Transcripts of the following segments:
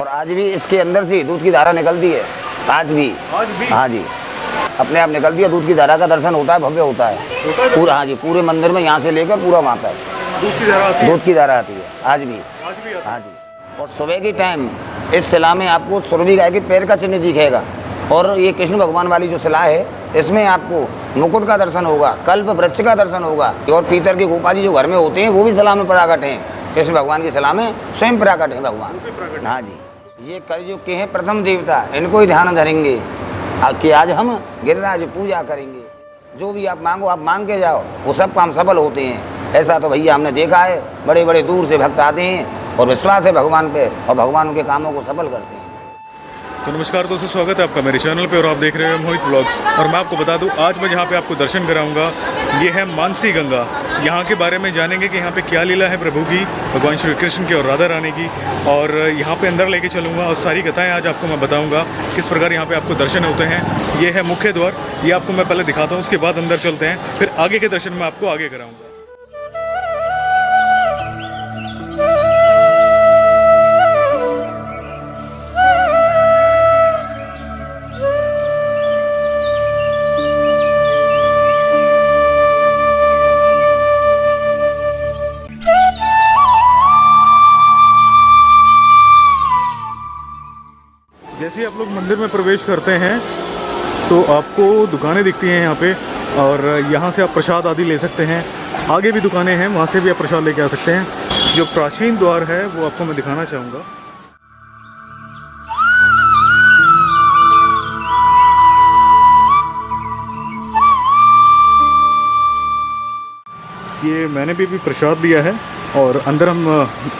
और आज भी इसके अंदर से दूध की धारा निकलती है। आज भी हाँ जी, अपने आप निकलती है। दूध की धारा का दर्शन होता है, भव्य होता है पूरा। हाँ जी, पूरे मंदिर में यहाँ से लेकर पूरा वहाँ तक दूध की धारा आती है आज भी। हाँ जी। और सुबह की टाइम इस शिला में आपको सुरभि गाय के पैर का चिन्ह दिखेगा। और ये कृष्ण भगवान वाली जो शिला है, इसमें आपको मुकुट का दर्शन होगा, कल्प वृक्ष का दर्शन होगा। और पीतर के गोपाजी जो घर में होते हैं वो भी शिला में प्रकट हैं। कृष्ण भगवान की शिला में स्वयं प्रकट है भगवान। हाँ जी, ये कलयुग के हैं प्रथम देवता, इनको ही ध्यान धरेंगे कि आज हम गिरिराज पूजा करेंगे। जो भी आप मांगो, आप मांग के जाओ, वो सब काम सफल होते हैं। ऐसा तो भैया हमने देखा है, बड़े बड़े दूर से भक्त आते हैं और विश्वास है भगवान पे, और भगवान उनके कामों को सफल करते हैं। तो नमस्कार दोस्तों, स्वागत है आपका मेरे चैनल पे और आप देख रहे हैं मोहित व्लॉग्स। और मैं आपको बता दूं, आज मैं जहाँ पे आपको दर्शन कराऊंगा ये है मानसी गंगा। यहाँ के बारे में जानेंगे कि यहाँ पे क्या लीला है प्रभु की, भगवान श्री कृष्ण की और राधा रानी की। और यहाँ पे अंदर लेके चलूँगा और सारी कथाएँ आज आपको मैं बताऊँगा किस प्रकार यहाँ पे आपको दर्शन होते हैं। ये है मुख्य द्वार, ये आपको मैं पहले दिखाता हूँ, उसके बाद अंदर चलते हैं, फिर आगे के दर्शन मैं आपको आगे कराऊँगा। जैसे ही आप लोग मंदिर में प्रवेश करते हैं तो आपको दुकानें दिखती हैं यहाँ पे, और यहाँ से आप प्रसाद आदि ले सकते हैं। आगे भी दुकानें हैं, वहाँ से भी आप प्रसाद लेके आ सकते हैं। जो प्राचीन द्वार है वो आपको मैं दिखाना चाहूँगा। ये मैंने भी प्रसाद लिया है और अंदर हम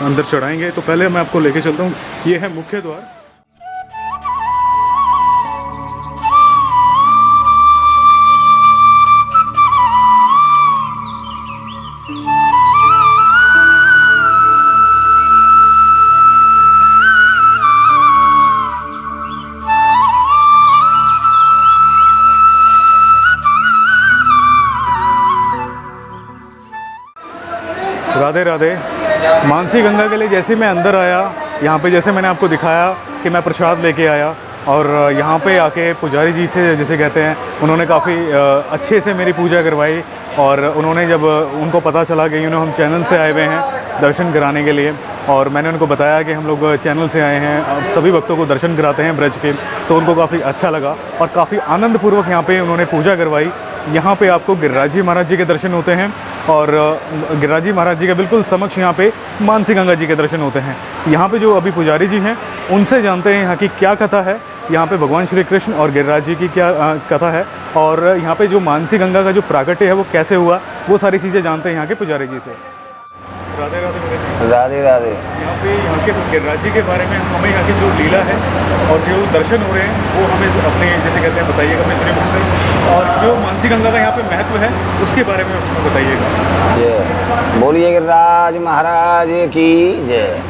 अंदर चढ़ाएंगे। तो पहले मैं आपको लेके चलता हूँ, ये है मुख्य द्वार। राधे राधे। मानसी गंगा के लिए जैसे मैं अंदर आया, यहाँ पे जैसे मैंने आपको दिखाया कि मैं प्रसाद लेके आया, और यहाँ पे आके पुजारी जी से, जैसे कहते हैं, उन्होंने काफ़ी अच्छे से मेरी पूजा करवाई। और उन्होंने जब उनको पता चला कि हम चैनल से आए हुए हैं दर्शन कराने के लिए, और मैंने उनको बताया कि हम लोग चैनल से आए हैं, सभी भक्तों को दर्शन कराते हैं ब्रज के, तो उनको काफ़ी अच्छा लगा और काफ़ी आनंदपूर्वक यहाँ पे उन्होंने पूजा करवाई। यहाँ पे आपको गिरिराज जी महाराज जी के दर्शन होते हैं, और गिरिराज जी महाराज जी के बिल्कुल समक्ष यहाँ पे मानसी गंगा जी के दर्शन होते हैं। यहाँ पे जो अभी पुजारी जी हैं उनसे जानते हैं यहाँ की क्या कथा है, यहाँ पे भगवान श्री कृष्ण और गिरिराज जी की क्या कथा है, और यहाँ पे जो मानसी गंगा का जो प्राकट्य है वो कैसे हुआ, वो सारी चीज़ें जानते हैं यहाँ के पुजारी जी से। राधे राधे। राधे राधे। यहाँ के गिरिराज जी के बारे में हमें यहाँ की जो लीला है और जो दर्शन हो रहे हैं वो हमें अपने, जैसे कहते हैं, बताइएगा अपने श्री मुख से। और जो मानसी गंगा का यहाँ पे महत्व है उसके बारे में बताइएगा। जय बोलिए गिरिराज महाराज की जय।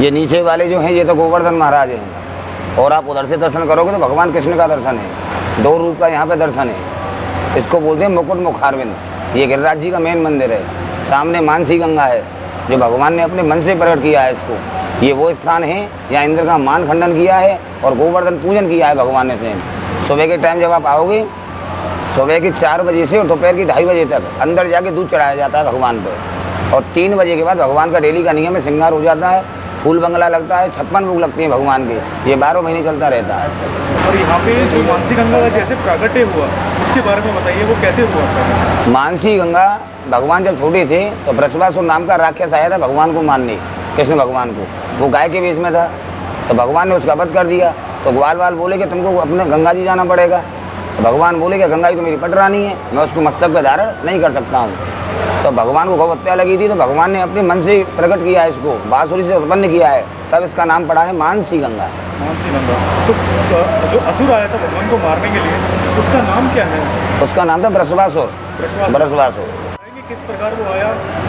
ये नीचे वाले जो हैं ये तो गोवर्धन महाराज हैं, और आप उधर से दर्शन करोगे तो भगवान कृष्ण का दर्शन है। दो रूप का यहाँ पे दर्शन है। इसको बोलते हैं मुकुट मुखारविंद। ये गिरिराज जी का मेन मंदिर है। सामने मानसी गंगा है जो भगवान ने अपने मन से प्रकट किया है इसको। ये वो स्थान है यहाँ इंद्र का मान खंडन किया है और गोवर्धन पूजन किया है भगवान ने स्वयं। सुबह के टाइम जब आप आओगे, सुबह के 4 बजे से और दोपहर की 2:30 बजे तक अंदर जाके दूध चढ़ाया जाता है भगवान पर। और 3 बजे के बाद भगवान का डेली का नियम में श्रृंगार हो जाता है, फूल बंगला लगता है, 56 भोग लगती हैं भगवान के। ये 12 महीने चलता रहता है। और यहाँ पे जो मानसी गंगा का जैसे प्राकट्य हुआ उसके बारे में बताइए, वो कैसे हुआ? मानसी गंगा, भगवान जब छोटे थे तो वृषभासुर नाम का राक्षस आया था भगवान को मारने, कृष्ण भगवान को। वो गाय के वेश में था, तो भगवान ने उसका वध कर दिया। तो ग्वाल वाल बोले कि तुमको अपने गंगा जी जाना पड़ेगा। तो भगवान बोले कि गंगा जी तो मेरी पटरानी है, मैं उसको मस्तक पर धारण नहीं कर सकता हूँ। तो भगवान को गौ हत्या लगी थी, तो भगवान ने अपने मन से प्रकट किया है, इसको बांसुरी से उत्पन्न किया है, तब इसका नाम पड़ा है मानसी गंगा। मानसी गंगा। तो जो असुर आया था भगवान को मारने के लिए, उसका नाम क्या है? उसका नाम था वृषभासुर। वृषभासुर। किस प्रकार वो आया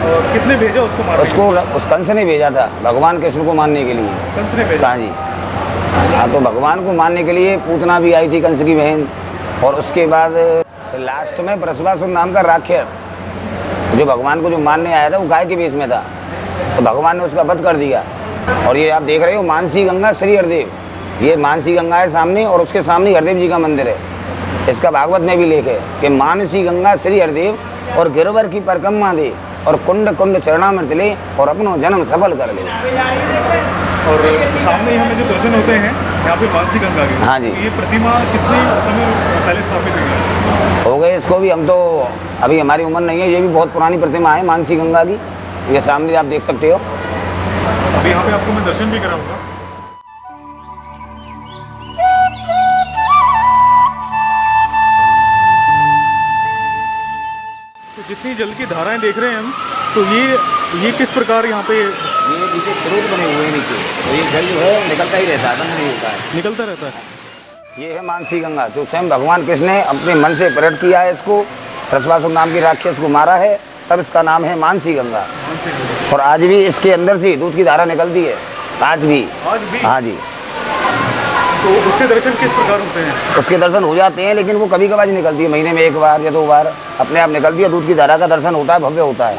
और किसने भेजा उसको मारने? उसको उस कंस ने भेजा था भगवान कृष्ण को मारने के लिए। कंस ने भेजा? हाँ जी। हाँ, तो भगवान को मारने के लिए पूतना भी आई थी, कंस की बहन। और उसके बाद लास्ट में वृषभासुर नाम का राक्षस जो भगवान को जो मारने आया था वो गाय के वेश में था, तो भगवान ने उसका वध कर दिया। और ये आप देख रहे हो मानसी गंगा श्री हरदेव, ये मानसी गंगा है सामने और उसके सामने हरदेव जी का मंदिर है। इसका भागवत में भी लेख है कि मानसी गंगा श्री हरदेव और गिरवर की परिक्रमा दे और कुंड कुंड चरणामृत ले और अपनो जन्म सफल कर ले। और सामने हमें जो दर्शन होते हैं यहाँ पे मानसी गंगा के, हाँ जी। ये प्रतिमा कितने समय पहले स्थापित हुई है? हो गए इसको भी, हम तो अभी हमारी उम्र नहीं है, ये भी बहुत पुरानी प्रतिमा है मानसी गंगा की। ये सामने आप देख सकते हो। अभी यहाँ पे आपको मैं दर्शन भी कराऊंगा। तो जितनी जल की धाराएं देख रहे हैं हम, तो ये किस प्रकार यहाँ पे ये नीचे स्रोत बने हुए हैं नीचे, तो ये जल जो है निकलता ही रहता है, बंद नहीं होता है, निकलता रहता है। ये है मानसी गंगा, जो स्वयं भगवान कृष्ण ने अपने मन से प्रकट किया है इसको। रसवासुर नाम की राक्षस को मारा है, तब इसका नाम है मानसी गंगा। और आज भी इसके अंदर से दूध की धारा निकलती है, आज भी। हाँ जी। तो उसके दर्शन किस प्रकार होते हैं? उसके दर्शन हो जाते हैं, लेकिन वो कभी कभार निकलती है, महीने में एक बार या 2 बार अपने आप निकलती है। दूध की धारा का दर्शन होता है, भव्य होता है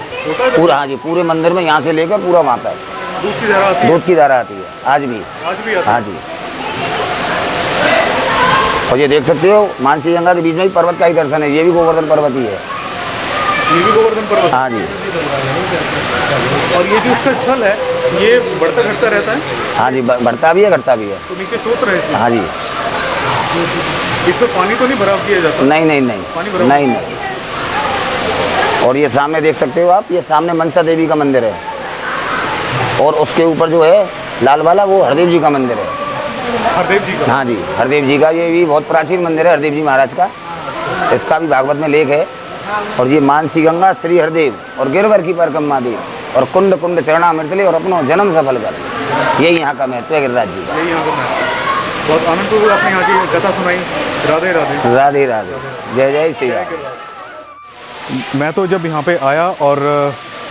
पूरा। हाँ जी, पूरे मंदिर में यहाँ से लेकर पूरा वहाँ तक दूध की धारा आती है। दूध की धारा आती है आज भी। आती है। हाँ जी। और ये देख सकते हो मानसी गंगा के बीच में ही पर्वत का ही दर्शन है, ये भी गोवर्धन पर्वत ही है। ये भी गोवर्धन पर्वत? हाँ जी। और ये जो उसका स्थल है, ये बढ़ता घटता रहता है? हाँ जी, बढ़ता भी है घटता भी है। तो नीचे स्रोत रहे इसमें? हाँ जी। इसमें पानी तो नहीं भराव किया जाता? नहीं नहीं नहीं, पानी भराव नहीं नहीं। और ये सामने देख सकते हो आप, ये सामने मनसा देवी का मंदिर है, और उसके ऊपर जो है लाल वाला वो हरदेव जी का मंदिर है। हरदेव जी का? हाँ जी, हरदेव जी का। ये भी बहुत प्राचीन मंदिर है हरदेव जी महाराज का, इसका भी भागवत में लेख है। और ये मानसी गंगा श्री हरदेव और गिरवर की परिक्रमा दे और कुंड कुंड चरणामृत ले और अपनो जन्म सफल कर। यही यहाँ का महत्व है गिरिराज जी का। यही यहाँ का महत्व। बहुत आनंदपूर्वक आपने यहाँ की कथा सुनाई। राधे राधे। राधे राधे, जय जय श्री राम। मैं तो जब यहाँ पे आया और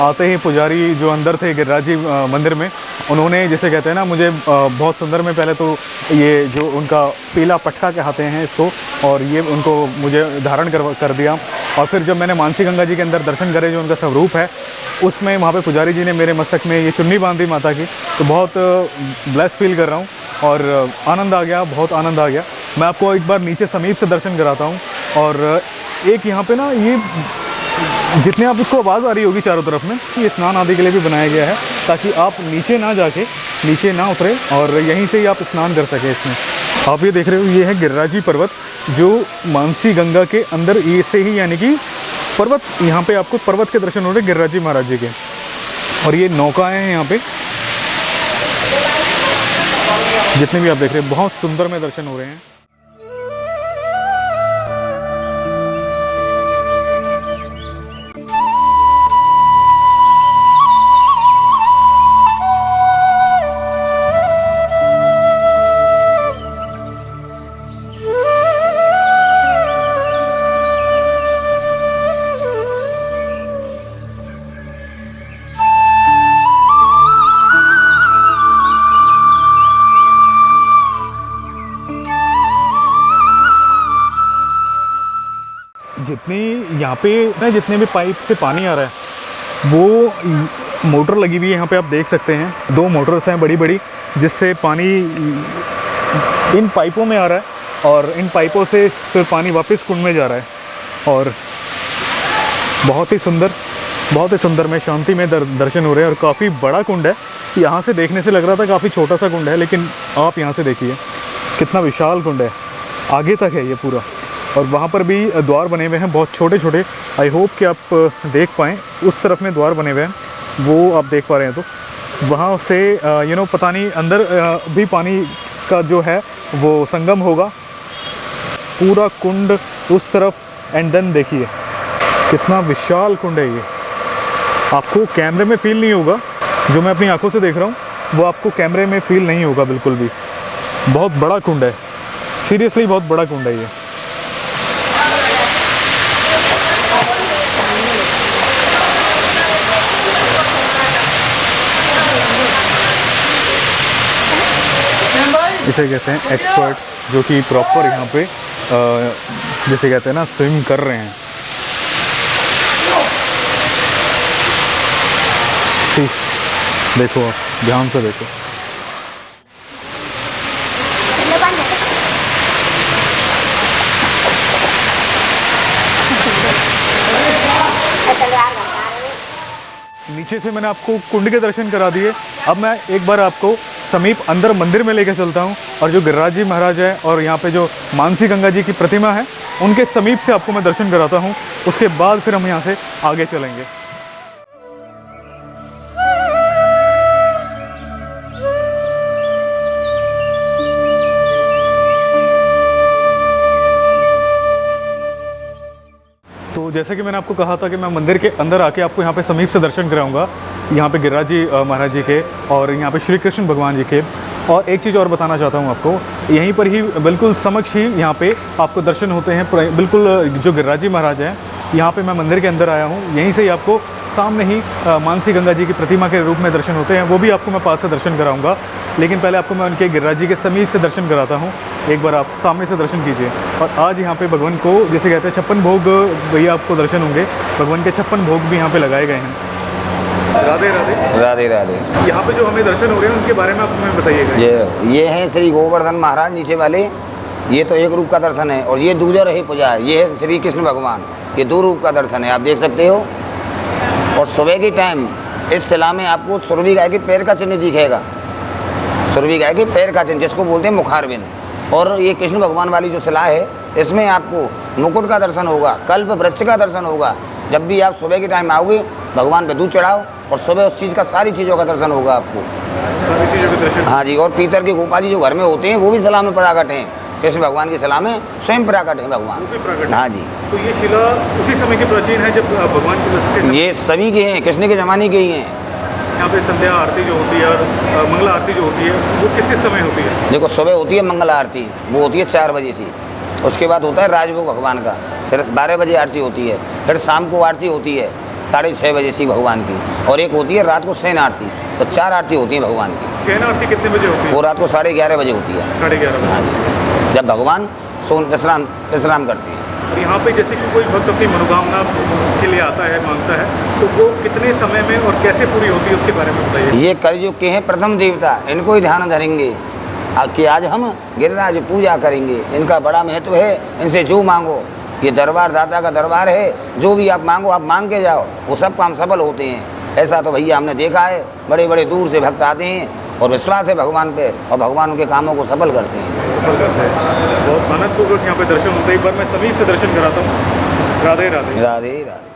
आते ही पुजारी जो अंदर थे गिरिराज जी मंदिर में, उन्होंने जैसे कहते हैं ना, मुझे बहुत सुंदर में पहले तो ये जो उनका पीला पटका कहते हैं इसको, और ये उनको मुझे धारण कर दिया। और फिर जब मैंने मानसी गंगा जी के अंदर दर्शन करे, जो उनका स्वरूप है, उसमें वहाँ पे पुजारी जी ने मेरे मस्तक में ये चुन्नी बांधी माता की, तो बहुत ब्लेस फील कर रहा हूँ और आनंद आ गया, बहुत आनंद आ गया। मैं आपको एक बार नीचे समीप से दर्शन कराता हूँ। और एक यहाँ पे ना, ये जितने आप इसको आवाज़ आ रही होगी चारों तरफ में, ये स्नान आदि के लिए भी बनाया गया है, ताकि आप नीचे ना जाके, नीचे ना उतरे और यहीं से ही आप स्नान कर सकें इसमें। आप ये देख रहे हो, ये है गिरिराजी पर्वत, जो मानसी गंगा के अंदर ये से ही, यानी कि पर्वत, यहाँ पे आपको पर्वत के दर्शन हो रहे गिरिराजी महाराज जी के। और ये नौकाएँ हैं यहाँ पे, जितने भी आप देख रहे हैं, बहुत सुंदर में दर्शन हो रहे हैं। जितनी यहाँ पे ना, जितने भी पाइप से पानी आ रहा है, वो मोटर लगी हुई है यहाँ पे, आप देख सकते हैं 2 मोटर्स हैं बड़ी बड़ी, जिससे पानी इन पाइपों में आ रहा है और इन पाइपों से फिर पानी वापस कुंड में जा रहा है। और बहुत ही सुंदर में शांति में दर्शन हो रहे हैं। और काफ़ी बड़ा कुंड है, यहाँ से देखने से लग रहा था काफ़ी छोटा सा कुंड है, लेकिन आप यहाँ से देखिए कितना विशाल कुंड है, आगे तक है ये पूरा। और वहाँ पर भी द्वार बने हुए हैं, बहुत छोटे छोटे। आई होप कि आप देख पाएँ, उस तरफ में द्वार बने हुए हैं, वो आप देख पा रहे हैं। तो वहाँ से पता नहीं अंदर भी पानी का जो है वो संगम होगा, पूरा कुंड उस तरफ। एंड देन देखिए कितना विशाल कुंड है ये। आपको कैमरे में फील नहीं होगा, जो मैं अपनी आंखों से देख रहा हूँ वो आपको कैमरे में फील नहीं होगा बिल्कुल भी। बहुत बड़ा कुंड है, सीरियसली बहुत बड़ा कुंड है ये। इसे कहते हैं एक्सपर्ट, जो कि प्रॉपर यहाँ पे जैसे कहते हैं ना, स्विम कर रहे हैं। देखो आप ध्यान से देखो। पीछे से मैंने आपको कुंड के दर्शन करा दिए। अब मैं एक बार आपको समीप अंदर मंदिर में लेकर चलता हूँ और जो गिरिराज जी महाराज है और यहाँ पे जो मानसी गंगा जी की प्रतिमा है उनके समीप से आपको मैं दर्शन कराता हूँ। उसके बाद फिर हम यहाँ से आगे चलेंगे। तो जैसे कि मैंने आपको कहा था कि मैं मंदिर के अंदर आके आपको यहाँ पे समीप से दर्शन कराऊंगा, यहाँ पे गिरिराज जी महाराज जी के और यहाँ पे श्री कृष्ण भगवान जी के। और एक चीज़ और बताना चाहता हूँ आपको, यहीं पर ही बिल्कुल समक्ष ही यहाँ पे आपको दर्शन होते हैं। बिल्कुल जो गिरिराज जी महाराज हैं, यहाँ पे मैं मंदिर के अंदर आया हूँ, यहीं से ही आपको सामने ही मानसी गंगा जी की प्रतिमा के रूप में दर्शन होते हैं। वो भी आपको मैं पास से दर्शन कराऊंगा, लेकिन पहले आपको मैं उनके गिरिराज जी के समीप से दर्शन कराता हूँ। एक बार आप सामने से दर्शन कीजिए। और आज यहाँ पे भगवान को जैसे कहते हैं 56 भोग भैया आपको दर्शन होंगे। भगवान के 56 भोग भी यहाँ पे लगाए गए हैं। राधे राधे। राधे राधे। यहाँ पे जो हमें दर्शन हो रहे हैं उनके बारे में आप हमें बताइएगा। ये हैं श्री गोवर्धन महाराज नीचे वाले, ये तो एक रूप का दर्शन है। और ये दूजा रही पूजा है, ये है श्री कृष्ण भगवान, ये 2 रूप का दर्शन है, आप देख सकते हो। और सुबह के टाइम इस शिला में आपको सुरभि गाय के पैर का चिन्ह दिखेगा, सुरभि गाय के पैर का चिन्ह, जिसको बोलते हैं मुखारबिंद। और ये कृष्ण भगवान वाली जो शिला है, इसमें आपको मुकुट का दर्शन होगा, कल्प वृक्ष का दर्शन होगा। जब भी आप सुबह के टाइम आओगे, भगवान पे दूध चढ़ाओ और सुबह उस चीज़ का सारी चीज़ों का दर्शन होगा आपको, सारी चीज़ों का दर्शन। हाँ जी। और पीतर के गोपाल जी जो घर में होते हैं वो भी शिला में प्राकट हैं, कृष्ण भगवान की शिला में स्वयं प्राकट है भगवान। हाँ जी। तो ये शिला उसी समय की प्राचीन है जब भगवान के ये सभी के हैं, कृष्ण के ज़माने के ही हैं। यहाँ पे संध्या आरती जो होती है और मंगला आरती जो होती है वो किस किस समय होती है? देखो, सुबह होती है मंगल आरती, वो होती है 4 बजे से। उसके बाद होता है राजभोग भगवान का, फिर 12 बजे आरती होती है। फिर शाम को आरती होती है 6:30 बजे से भगवान की। और एक होती है रात को शयन आरती। तो 4 आरती होती है भगवान की। शयन आरती कितने बजे होती है? वो रात को 11:30 बजे होती है। 11:30 बजे। हाँ जी, जब भगवान विश्राम करते हैं। और यहाँ पे जैसे कि कोई भक्त अपनी मनोकामना के लिए आता है, मांगता है, तो वो कितने समय में और कैसे पूरी होती है उसके बारे में बताइए। ये कलयुग के हैं प्रथम देवता, इनको ही ध्यान धरेंगे कि आज हम गिरिराज पूजा करेंगे। इनका बड़ा महत्व है, इनसे जो मांगो, ये दरबार दाता का दरबार है, जो भी आप मांगो, आप मांग के जाओ, वो सब काम सफल होते हैं। ऐसा तो भैया हमने देखा है, बड़े बड़े दूर से भक्त आते हैं और विश्वास है भगवान पे, और भगवान उनके कामों को सफल करते हैं। बहुत आनंदपूर्वक यहाँ पे दर्शन होते हैं। एक बार मैं समीप से दर्शन कराता हूँ। राधे राधे। राधे राधे।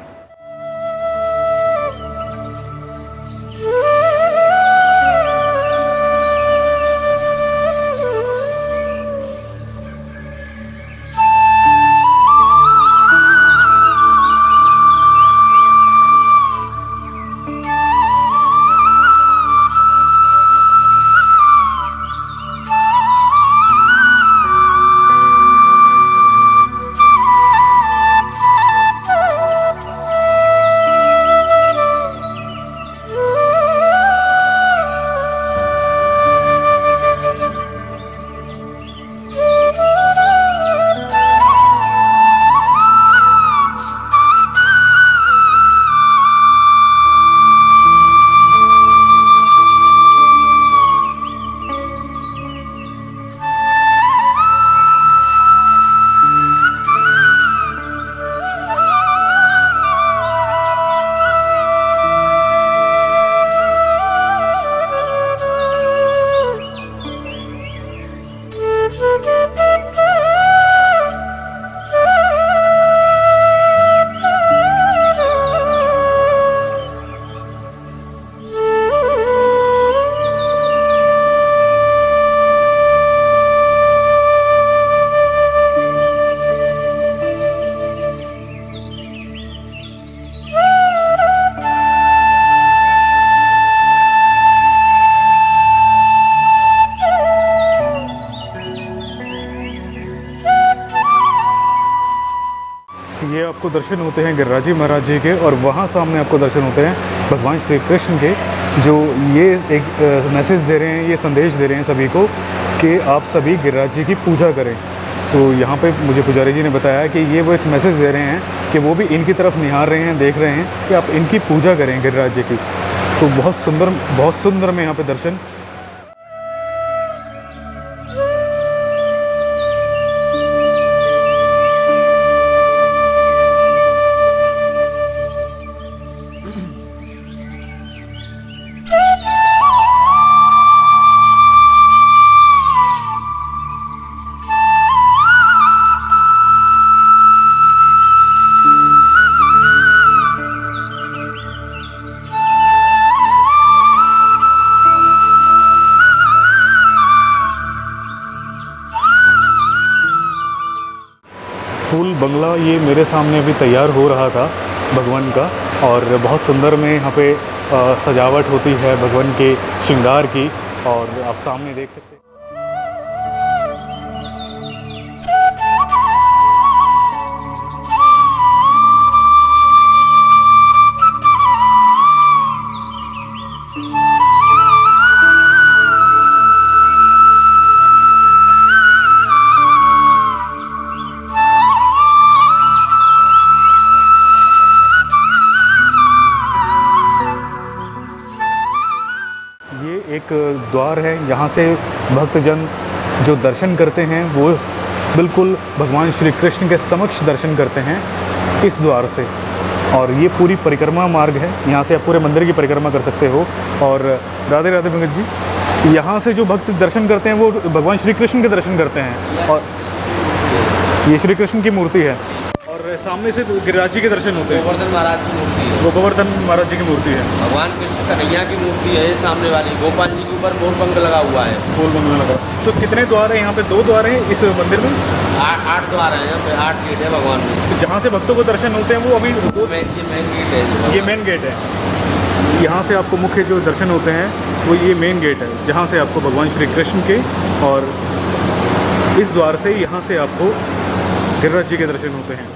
ये आपको दर्शन होते हैं गिरिराज जी महाराज जी के, और वहाँ सामने आपको दर्शन होते हैं भगवान श्री कृष्ण के, जो ये एक मैसेज दे रहे हैं, ये संदेश दे रहे हैं सभी को कि आप सभी गिरिराज जी की पूजा करें। तो यहाँ पे मुझे पुजारी जी ने बताया कि ये वो एक मैसेज दे रहे हैं कि वो भी इनकी तरफ निहार रहे हैं, देख रहे हैं कि आप इनकी पूजा करें गिरिराज जी की। तो बहुत सुंदर में यहाँ पे दर्शन। फूल बंगला ये मेरे सामने अभी तैयार हो रहा था भगवान का, और बहुत सुंदर में यहाँ पे सजावट होती है भगवान के श्रृंगार की, और आप सामने देख सकते हैं। एक द्वार है, यहाँ से भक्तजन जो दर्शन करते हैं वो बिल्कुल भगवान श्री कृष्ण के समक्ष दर्शन करते हैं इस द्वार से। और ये पूरी परिक्रमा मार्ग है, यहाँ से आप पूरे मंदिर की परिक्रमा कर सकते हो। और राधे राधे पंकज जी, यहाँ से जो भक्त दर्शन करते हैं वो भगवान श्री कृष्ण के दर्शन करते हैं, और ये श्री कृष्ण की मूर्ति है, और सामने से गिरिराज जी के दर्शन होते हैं। गोवर्धन महाराज की मूर्ति है, वो गोवर्धन महाराज जी की मूर्ति है। भगवान कृष्ण कन्हैया की मूर्ति है ये सामने वाली। गोपाल जी के ऊपर मोरपंख लगा हुआ है। फूल बंगला लगा। तो कितने द्वार हैं यहाँ पे? 2 द्वार हैं इस मंदिर में। 8 द्वार हैं यहाँ पे, 8 गेट है भगवान में। तो जहाँ से भक्तों को दर्शन होते हैं वो अभी ये मेन गेट है। ये मेन गेट है। यहाँ से आपको मुख्य जो दर्शन होते हैं वो ये मेन गेट है, जहाँ से आपको भगवान श्री कृष्ण के, और इस द्वार से यहाँ से आपको गिरिराज जी के दर्शन होते हैं।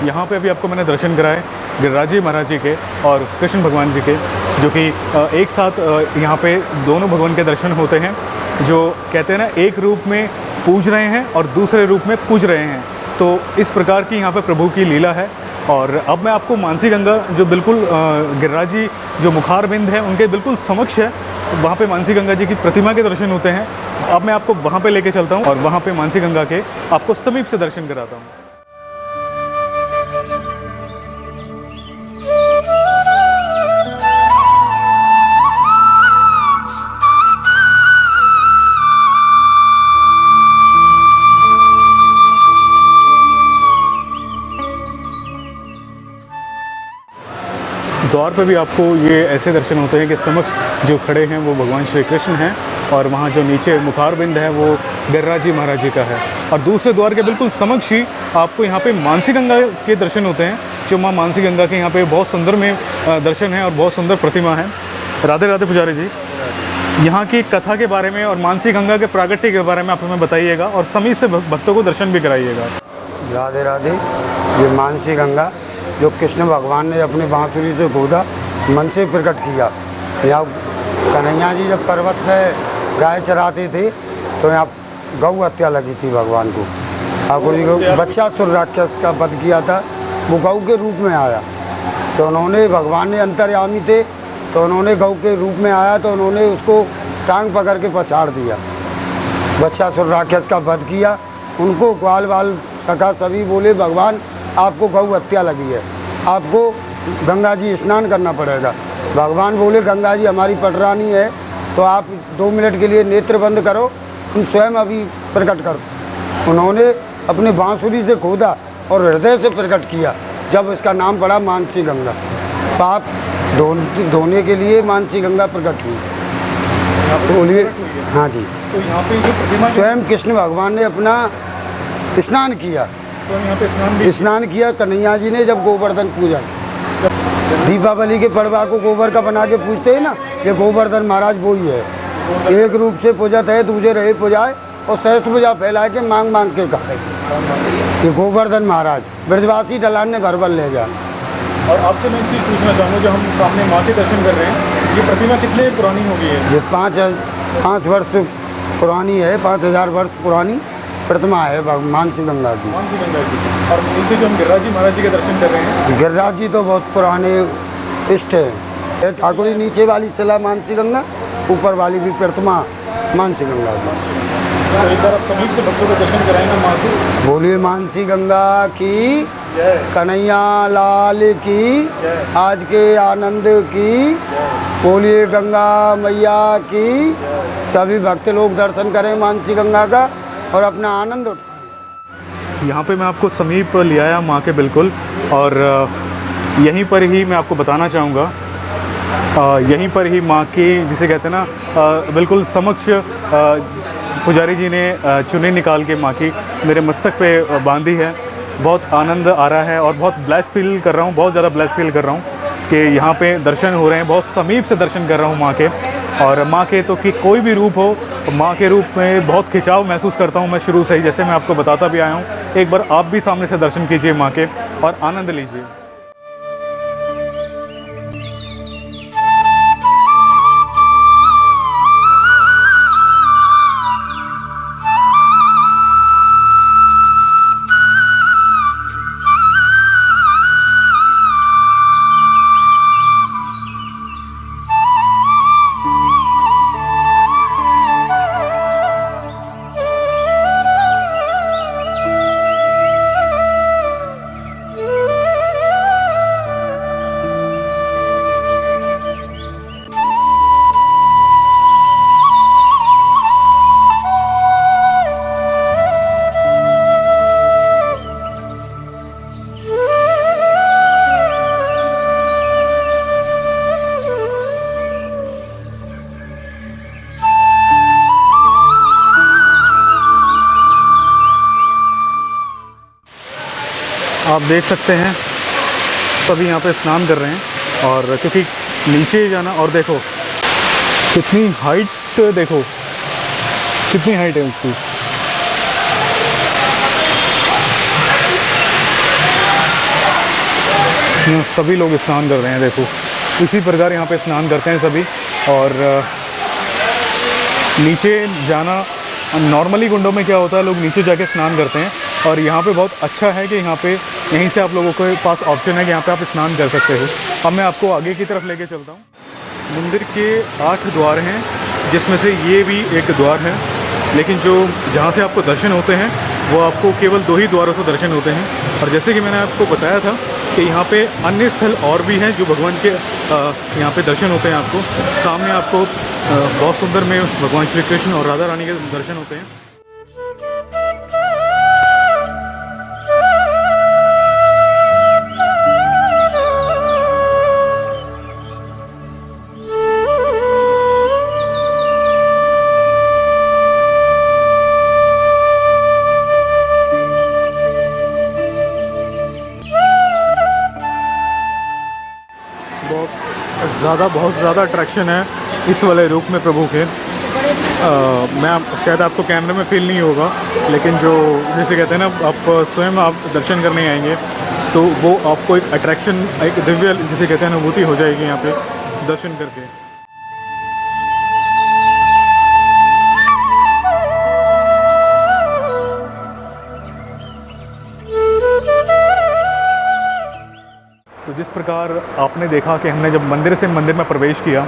यहाँ पे अभी आपको मैंने दर्शन कराए गिरिराज जी महाराज जी के और कृष्ण भगवान जी के, जो कि एक साथ यहाँ पे दोनों भगवान के दर्शन होते हैं, जो कहते हैं ना एक रूप में पूज रहे हैं और दूसरे रूप में पूज रहे हैं। तो इस प्रकार की यहाँ पे प्रभु की लीला है। और अब मैं आपको मानसी गंगा, जो बिल्कुल गिरिराज जी जो मुखार बिंद है उनके बिल्कुल समक्ष है, वहाँ पे मानसी गंगा जी की प्रतिमा के दर्शन होते हैं। अब मैं आपको वहाँ पे लेके चलता हूँ और वहाँ पे मानसी गंगा के आपको समीप से दर्शन कराता हूँ। द्वार पे भी आपको ये ऐसे दर्शन होते हैं कि समक्ष जो खड़े हैं वो भगवान श्री कृष्ण हैं, और वहाँ जो नीचे मुखारबिंद है वो गिरिराज जी महाराज जी का है। और दूसरे द्वार के बिल्कुल समक्ष ही आपको यहाँ पे मानसी गंगा के दर्शन होते हैं, जो माँ मानसी गंगा के यहाँ पे बहुत सुंदर में दर्शन है और बहुत सुंदर प्रतिमा है। राधे राधे पुजारी जी, यहाँ की कथा के बारे में और मानसी गंगा के प्रागट्य के बारे में आप हमें बताइएगा, और समीप से भक्तों को दर्शन भी कराइएगा। राधे राधे। ये मानसी गंगा जो कृष्ण भगवान ने अपनी बांसुरी से खोदा, मन से प्रकट किया। यहाँ कन्हैया जी जब पर्वत पे गाय चराते थे तो यहाँ गौ हत्या लगी थी भगवान को। ठाकुर जी को बच्चासुर राक्षस का वध किया था, वो गौ के रूप में आया। तो उन्होंने, भगवान ने अंतर्यामी थे, तो उन्होंने गौ के रूप में आया, तो उन्होंने उसको टांग पकड़ के पछाड़ दिया, बच्चासुर राक्षस का वध किया। उनको ग्वाल वाल सखा सभी बोले, भगवान आपको गौ हत्या लगी है, आपको गंगा जी स्नान करना पड़ेगा। भगवान बोले, गंगा जी हमारी पटरानी है, तो आप 2 मिनट के लिए नेत्र बंद करो, तुम स्वयं अभी प्रकट कर दो। उन्होंने अपने बांसुरी से खोदा और हृदय से प्रकट किया, जब इसका नाम पड़ा मानसी गंगा। पाप धोने के लिए मानसी गंगा प्रकट हुई। बोलिए। हाँ जी। तो यहाँ पे जो प्रतिमा स्वयं कृष्ण भगवान ने अपना स्नान किया, तो यहाँ पे स्नान किया कन्हैया जी ने जब गोवर्धन पूजा। दीपावली के पड़वा को गोबर का बना के पूजते हैं ना, ये गोवर्धन महाराज वो ही है। एक रूप से पूजत है, दूजे रहे पुजाए और श्रेष्ठ पूजा फैलाए के मांग मांग के खाए। ये गोवर्धन महाराज ब्रजवासी ढलान ने भरभर ले जा। और आपसे मैं एक चीज़ पूछना चाहूँगा, जो हम सामने माँ के दर्शन कर रहे हैं, ये प्रतिमा कितने पुरानी हो गई है? ये 5 वर्ष पुरानी है, 5000 वर्ष पुरानी प्रतिमा है मानसी गंगा की। मानसी गंगा की। और नीचे जो हम गिरिराज जी महाराज जी के दर्शन कर रहे हैं, गिरिराज जी तो बहुत पुराने इष्ट है। ठाकुर जी नीचे वाली शिला मानसी गंगा, ऊपर वाली भी प्रतिमा मानसी गंगा की। तो एक बार आप समीप से भक्तों को दर्शन कराएंगे माँ के। बोलिए मानसी गंगा की, कन्हैया लाल की, आज के आनंद की, बोलिए गंगा मैया की। सभी भक्त लोग दर्शन करें मानसी गंगा का और अपना आनंद उठाएं। यहाँ पे मैं आपको समीप ले आया माँ के बिल्कुल, और यहीं पर ही मैं आपको बताना चाहूँगा, यहीं पर ही माँ की जिसे कहते हैं ना बिल्कुल समक्ष पुजारी जी ने चुन्नी निकाल के माँ की मेरे मस्तक पे बांधी है। बहुत आनंद आ रहा है और बहुत ब्लेस फील कर रहा हूँ, बहुत ज़्यादा ब्लेस फील कर रहा हूँ कि यहाँ पे दर्शन हो रहे हैं। बहुत समीप से दर्शन कर रहा हूँ माँ के, और माँ के तो कि कोई भी रूप हो, माँ के रूप में बहुत खिंचाव महसूस करता हूँ मैं शुरू से ही, जैसे मैं आपको बताता भी आया हूँ। एक बार आप भी सामने से दर्शन कीजिए माँ के और आनंद लीजिए। आप देख सकते हैं सभी यहाँ पे स्नान कर रहे हैं, और क्योंकि नीचे जाना, और देखो कितनी हाइट, देखो कितनी हाइट है उसकी। यहाँ सभी लोग स्नान कर रहे हैं, देखो इसी प्रकार यहाँ पे स्नान करते हैं सभी। और नीचे जाना, नॉर्मली कुंडों में क्या होता है, लोग नीचे जाके स्नान करते हैं, और यहाँ पे बहुत अच्छा है कि यहाँ पे यहीं से आप लोगों के पास ऑप्शन है कि यहाँ पे आप स्नान कर सकते हो। अब मैं आपको आगे की तरफ लेके चलता हूँ। मंदिर के 8 द्वार हैं, जिसमें से ये भी एक द्वार है, लेकिन जो जहाँ से आपको दर्शन होते हैं वो आपको केवल 2 ही द्वारों से दर्शन होते हैं। और जैसे कि मैंने आपको बताया था कि यहाँ पे अन्य स्थल और भी हैं जो भगवान के यहाँ पे दर्शन होते हैं। आपको सामने आपको बहुत सुंदर में भगवान श्री कृष्ण और राधा रानी के दर्शन होते हैं। बहुत ज़्यादा अट्रैक्शन है इस वाले रूप में प्रभु के। शायद आपको कैमरे में फील नहीं होगा, लेकिन जो जैसे कहते हैं ना, आप स्वयं आप दर्शन करने आएंगे तो वो आपको एक अट्रैक्शन, एक दिव्य जिसे कहते हैं अनुभूति हो जाएगी यहाँ पे दर्शन करके। तो जिस प्रकार आपने देखा कि हमने जब मंदिर से मंदिर में प्रवेश किया,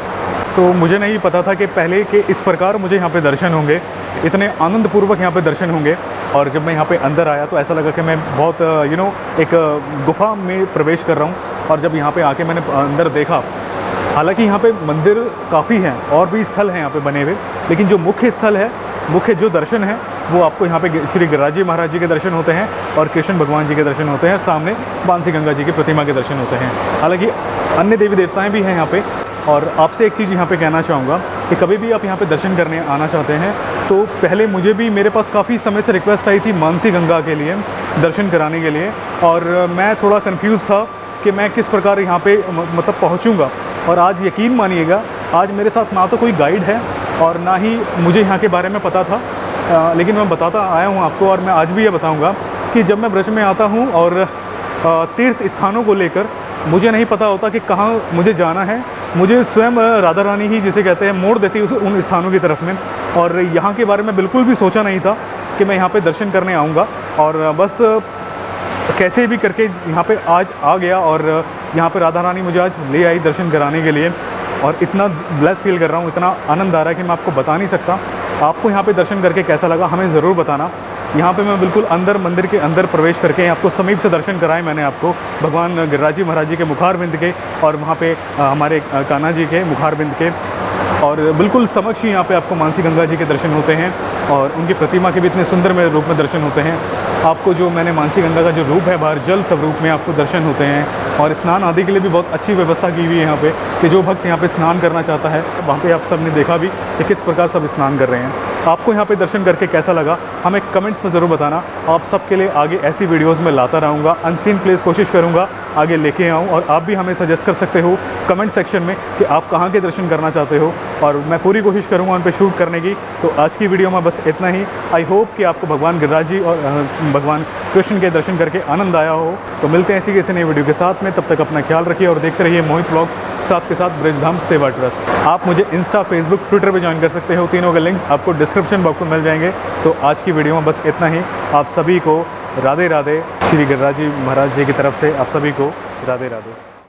तो मुझे नहीं पता था कि पहले के इस प्रकार मुझे यहाँ पे दर्शन होंगे, इतने आनंदपूर्वक यहाँ पे दर्शन होंगे। और जब मैं यहाँ पे अंदर आया तो ऐसा लगा कि मैं बहुत एक गुफा में प्रवेश कर रहा हूँ। और जब यहाँ पे आके मैंने अंदर देखा, हालांकि यहाँ पे मंदिर काफ़ी हैं और भी स्थल हैं यहाँ पे बने हुए, लेकिन जो मुख्य स्थल है, मुख्य जो दर्शन है वो आपको यहाँ पे श्री गिरिराज जी महाराज जी के दर्शन होते हैं और कृष्ण भगवान जी के दर्शन होते हैं। सामने मानसी गंगा जी की प्रतिमा के दर्शन होते हैं। हालांकि अन्य देवी देवताएं भी हैं यहाँ पे। और आपसे एक चीज़ यहाँ पे कहना चाहूँगा कि कभी भी आप यहाँ पे दर्शन करने आना चाहते हैं तो पहले मुझे भी, मेरे पास काफ़ी समय से रिक्वेस्ट आई थी मानसी गंगा के लिए दर्शन कराने के लिए, और मैं थोड़ा कन्फ्यूज़ था कि मैं किस प्रकार यहाँ पे मतलब पहुँचूँगा। और आज यकीन मानिएगा, आज मेरे साथ ना तो कोई गाइड है और ना ही मुझे यहाँ के बारे में पता था, लेकिन मैं बताता आया हूँ आपको। और मैं आज भी ये बताऊँगा कि जब मैं ब्रज में आता हूँ और तीर्थ स्थानों को लेकर मुझे नहीं पता होता कि कहाँ मुझे जाना है, मुझे स्वयं राधा रानी ही जिसे कहते हैं मोड़ देती है उन स्थानों की तरफ में। और यहाँ के बारे में बिल्कुल भी सोचा नहीं था कि मैं यहाँ पे दर्शन करने आऊँगा, और बस कैसे भी करके यहाँ पे आज आ गया। और यहाँ पे राधा रानी मुझे आज ले आई दर्शन कराने के लिए, और इतना ब्लेस फील कर रहा हूँ, इतना आनंद आ रहा है कि मैं आपको बता नहीं सकता। आपको यहाँ पे दर्शन करके कैसा लगा हमें ज़रूर बताना। यहाँ पे मैं बिल्कुल अंदर मंदिर के अंदर प्रवेश करके आपको समीप से दर्शन कराए मैंने आपको भगवान गिरिराज जी महाराज जी के मुखारबिंद के, और वहाँ पे हमारे कान्हा जी के मुखारबिंद के, और बिल्कुल समक्ष ही यहाँ पे आपको मानसी गंगा जी के दर्शन होते हैं और उनकी प्रतिमा के भी इतने सुंदर में रूप में दर्शन होते हैं। आपको जो मैंने मानसी गंगा का जो रूप है बाहर जल स्वरूप में आपको दर्शन होते हैं, और स्नान आदि के लिए भी बहुत अच्छी व्यवस्था की हुई है यहाँ पे कि जो भक्त यहाँ पे स्नान करना चाहता है वहाँ पे आप सब ने देखा भी कि किस प्रकार सब स्नान कर रहे हैं। आपको यहाँ पे दर्शन करके कैसा लगा हमें कमेंट्स में ज़रूर बताना। आप सबके लिए आगे ऐसी वीडियोस में लाता रहूँगा, अनसीन प्लेस कोशिश करूँगा आगे लेके आऊँ, और आप भी हमें सजेस्ट कर सकते हो कमेंट सेक्शन में कि आप कहाँ के दर्शन करना चाहते हो, और मैं पूरी कोशिश करूँगा उन पर शूट करने की। तो आज की वीडियो में बस इतना ही। आई होप कि आपको भगवान गिरिराज जी और भगवान कृष्ण के दर्शन करके आनंद आया हो। तो मिलते हैं इसी किसी नई वीडियो के साथ में, तब तक अपना ख्याल रखिए और देखते रहिए मोहित व्लॉग्स, साथ के साथ ब्रजधाम सेवा ट्रस्ट। आप मुझे इंस्टा, फेसबुक, ट्विटर पे ज्वाइन कर सकते हो, तीनों के लिंक्स आपको डिस्क्रिप्शन बॉक्स में मिल जाएंगे। तो आज की वीडियो में बस इतना ही। आप सभी को राधे राधे। श्री गिरिराज जी महाराज जी की तरफ से आप सभी को राधे राधे।